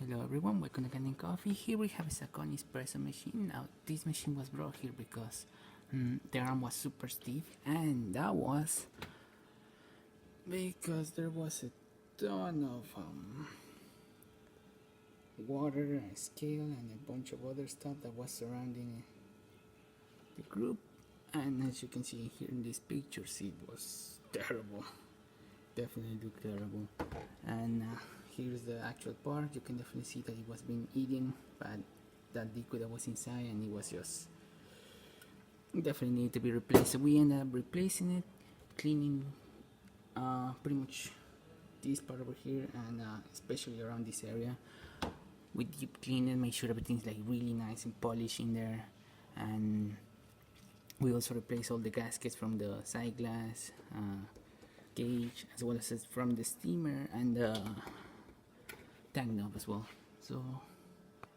Hello everyone, welcome to Kanen Coffee. Here we have a Zacconi Espresso machine. Now this machine was brought here because the arm was super stiff, and that was because there was a ton of water and scale and a bunch of other stuff that was surrounding the group. And as you can see here in these pictures, it was terrible. Definitely looked terrible. And here's the actual part. You can definitely see that it was being eaten by that liquid that was inside, and it was just definitely needed to be replaced. So we ended up replacing it, cleaning pretty much this part over here, and especially around this area. We deep clean it, make sure everything's like really nice and polished in there, and we also replace all the gaskets from the side glass gauge, as well as from the steamer and the tank knob as well. So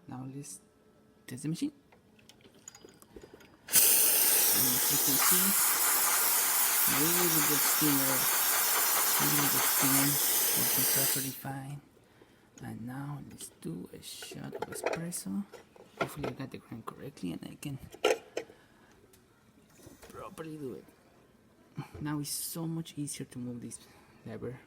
now let's test the machine. And as you can see, really good steamer, really good steam, working perfectly fine. And now let's do a shot of espresso. Hopefully I got the grind correctly and I can properly do it. Now it's so much easier to move this lever.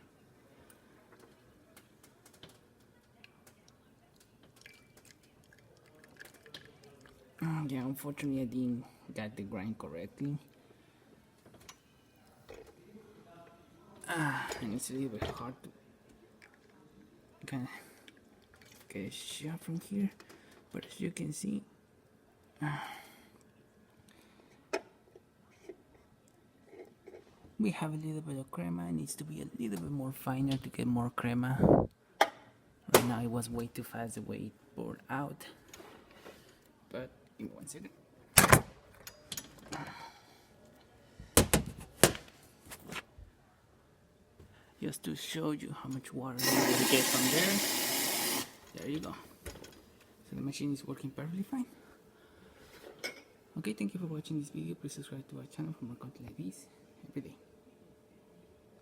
Yeah, unfortunately I didn't get the grind correctly. And it's a little bit hard to kind of get a shot from here, but as you can see, we have a little bit of crema. It needs to be a little bit more finer to get more crema. Right now it was way too fast the way it poured out. But in 1 second. Just to show you how much water you will get from there. There you go. So the machine is working perfectly fine. Okay, thank you for watching this video. Please subscribe to our channel for more content like this every day.